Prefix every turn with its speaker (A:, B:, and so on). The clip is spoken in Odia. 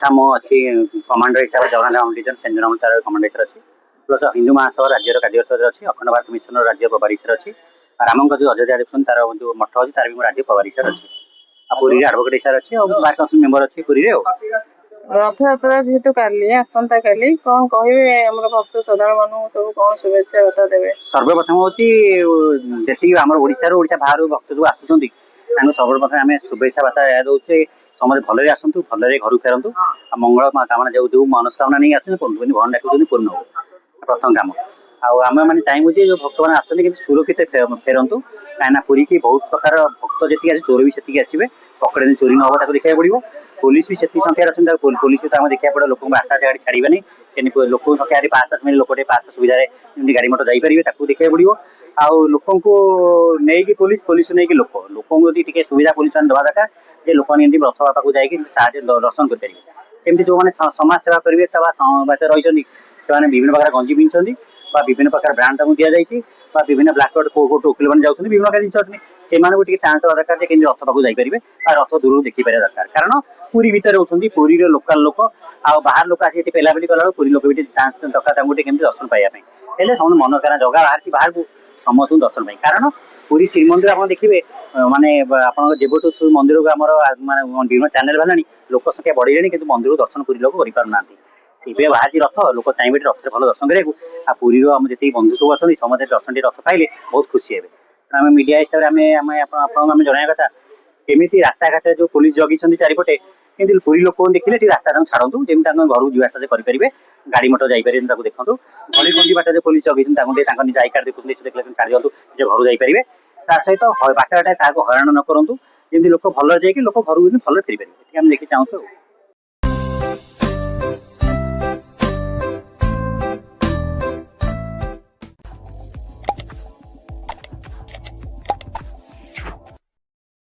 A: ଆମ ଅଛି କମାଣ୍ଡର ହିସାବରେ ଜଗନ୍ନାଥ ଫାଉଣ୍ଡେସନ ସେଞ୍ଜନ ତାର କମାଣ୍ଡର ଅଛି ପ୍ଲସ୍ ହିନ୍ଦୁ ମହାସଭା ରାଜ୍ୟର କାର୍ଯ୍ୟସଭାରେ ଅଛି ଅଖଣ୍ଡ ଭାରତ ମିଶନର ରାଜ୍ୟ ପ୍ରଭାରୀ ହିସାବରେ ଅଛି ରାମଙ୍କ ଯେଉଁ ଅଯୋଧ୍ୟା ଦେଖୁଛନ୍ତି ତାର ଯେଉଁ ମଠ ଅଛି ତାର ବି ମୁଁ ରାଜ୍ୟ ପ୍ରଭାରୀ ହିସାବରେ ଅଛି ଆଉ ପୁରୀରେ ଆଡଭୋକେଟ୍ ହିସାବରେ ଅଛି ଆଉ ବାର କାଉନସିଲ ମେମ୍ବର ଅଛି ପୁରୀରେ ଆଉ
B: ରଥଯାତ୍ରା ଯେହେତୁ କାଲି ଆସନ୍ତା କାଲି କଣ କହିବେ ଆମର ଭକ୍ତ ଶ୍ରଦ୍ଧାଳୁ ମାନଙ୍କୁ ସବୁ କଣ ଶୁଭେଚ୍ଛା ବାର୍ତ୍ତା ଦେବେ?
A: ସର୍ବପ୍ରଥମ ହଉଛି ଯେତିକି ଆମର ଓଡ଼ିଶାରୁ ଓଡ଼ିଶା ବାହାରୁ ଭକ୍ତ ଯେଉଁ ଆସୁଛନ୍ତି ତାଙ୍କୁ ସର୍ବପ୍ରଥମେ ଆମେ ଶୁଭେଚ୍ଛା ବାର୍ତ୍ତା ଏହା ଦେଉଛେ ସମସ୍ତେ ଭଲରେ ଆସନ୍ତୁ ଭଲରେ ଘରକୁ ଫେରନ୍ତୁ ଆଉ ମଙ୍ଗଳ କାମନା ଯେଉଁ ମନସ୍କାମନା ନେଇ ଆସୁଛନ୍ତି ଭଗବାନ ଡାକୁଛନ୍ତି ପୂର୍ଣ୍ଣ ହଉ ପ୍ରଥମ କାମ ଆଉ ଆମେ ମାନେ ଚାହିଁବୁ ଯେ ଯେଉଁ ଭକ୍ତମାନେ ଆସୁଛନ୍ତି କିନ୍ତୁ ସୁରକ୍ଷିତ ଫେରନ୍ତୁ କାହିଁକିନା ପୁରୀକି ବହୁତ ପ୍ରକାର ଭକ୍ତ ଯେତିକି ଆସିବେ ଚୋର ବି ସେତିକି ଆସିବେ ପକେଟ ଚୋରି ନ ହେବ ତାକୁ ଦେଖିବାକୁ ପଡ଼ିବ ପୋଲିସ ବି ସେତିକି ସଂଖ୍ୟାରେ ଅଛନ୍ତି ତାକୁ ପୋଲିସ ତ ଆମେ ଦେଖିବାକୁ ପଡ଼ିବ ଲୋକଙ୍କୁ ରାସ୍ତା ଗାଡ଼ି ଛାଡ଼ିବେନି କେମିତି ଲୋକଙ୍କ ସଂଖ୍ୟାରେ ପାସ୍ ମିଳିଲେ ଲୋକଟେ ପାସ୍ ସୁବିଧାରେ ଯେମିତି ଗାଡ଼ି ମଟର ଯାଇପାରିବେ ତାକୁ ଦେଖିବାକୁ ପଡ଼ିବ ଆଉ ଲୋକଙ୍କୁ ନେଇକି ପୋଲିସ ନେଇକି ଲୋକଙ୍କୁ ଯଦି ଟିକେ ସୁବିଧା ପୋଲିସ ମାନେ ଦେବା ଦରକାର ଯେ ଲୋକମାନେ ଏମିତି ରଥ ପାଖକୁ ଯାଇକି ସାହାଯ୍ୟ ଦର୍ଶନ କରିପାରିବେ ସେମିତି ଯେଉଁମାନେ ସମାଜ ସେବା କରିବେ ବା ରହିଛନ୍ତି ସେମାନେ ବିଭିନ୍ନ ପ୍ରକାର ଗଞ୍ଜି ପିନ୍ଧୁଛନ୍ତି বা বিভিন্ন ପ୍ରକାର ବ୍ରାଣ୍ଡ ତାଙ୍କୁ ଦିଆଯାଇଛି বা ବିଭିନ୍ନ ବ୍ଲାକ୍ କୋର୍ଟ ଓକିଲମାନେ ଯାଉଛନ୍ତି ବିଭିନ୍ନ ପ୍ରକାର ଜିନିଷ ଅଛନ୍ତି ସେମାନଙ୍କୁ ଟିକେ ଚାନ୍ସ ଦେବା ଦରକାର ଯେ କେମିତି ରଥ ପାଖକୁ ଯାଇପାରିବେ ବା ରଥ ଦୂରରୁ ଦେଖିପାରିବା ଦରକାର କାରଣ ପୁରୀ ଭିତରେ ରହୁଛନ୍ତି ପୁରୀର ଲୋକାଲ ଲୋକ ଆଉ ବାହାର ଲୋକ ଆସି ଏଠି ପେଲାପେଲି କଲାବେଳକୁ ପୁରୀ ଲୋକ ବି ଟିକେ ଚାନ୍ସ ଦରକାର ତାଙ୍କୁ ଟିକେ କେମିତି ଦର୍ଶନ ପାଇବା ପାଇଁ ହେଲେ ସମସ୍ତେ ମନ କାରଣ ଜଗା ବାହାରିଛି ବାହାରକୁ ସମସ୍ତଙ୍କୁ ଦର୍ଶନ ପାଇଁ କାରଣ ପୁରୀ ଶ୍ରୀମନ୍ଦିର ଆପଣ ଦେଖିବେ ମାନେ ଆପଣଙ୍କ ଯେବେଠୁ ମନ୍ଦିରକୁ ଆମର ମାନେ ବିଭିନ୍ନ ଚ୍ୟାନେଲ ବାହାରିଲାଣି ଲୋକ ସଂଖ୍ୟା ବଢ଼ିଲେଣି କିନ୍ତୁ ମନ୍ଦିରକୁ ଦର୍ଶନ ପୁରୀ ଲୋକ କରିପାରୁନାହାନ୍ତି ସେଇଭଳିଆ ବାହାରିଛି ରଥ ଲୋକ ଚାହିଁବେ ରଥରେ ଭଲ ଦର୍ଶନ କରିବାକୁ ଆଉ ପୁରୀର ଆମ ଯେତିକି ବନ୍ଧୁ ସବୁ ଅଛନ୍ତି ସମସ୍ତେ ଦର୍ଶନ ଟିକେ ରଥ ପାଇଲେ ବହୁତ ଖୁସି ହେବେ ଆମେ ମିଡ଼ିଆ ହିସାବରେ ଆପଣଙ୍କୁ ଆମେ ଜଣାଇବା କଥା ଏମିତି ରାସ୍ତାଘାଟରେ ଯେଉଁ ପୋଲିସ ଜଗିଛନ୍ତି ଚାରିପଟେ କିନ୍ତୁ ପୁରୀ ଲୋକଙ୍କୁ ଦେଖିଲେ ଟିକେ ରାସ୍ତା ତାଙ୍କୁ ଛାଡ଼ନ୍ତୁ ଯେମିତି ତାଙ୍କ ଘରକୁ ଯିବା ଆସିବା କରିପାରିବେ ଗାଡ଼ି ମଟର ଯାଇପାରିବେ ତାକୁ ଦେଖନ୍ତୁ ଗଳି ଗଞ୍ଜି ବାଟରେ ପୋଲିସ ଜଗିଛନ୍ତି ତାଙ୍କୁ ଟିକେ ତାଙ୍କ ନିଜ ଆଇ କାର୍ଡ ଦେଖୁଛନ୍ତି ଦେଖିଲେ ଛାଡ଼ି ଦିଅନ୍ତୁ ଯେ ଘରୁ ଯାଇପାରିବେ ତା ସହିତ ବାଟଘାଟ କାହାକୁ ହଇରାଣ ନ କରନ୍ତୁ ଯେମିତି ଲୋକ ଭଲରେ ଯାଇକି ଲୋକ ଘରକୁ ଭଲରେ ଫେରିପାରିବେ ଏତିକି ଆମେ ଦେଖି ଚାହୁଁଛୁ।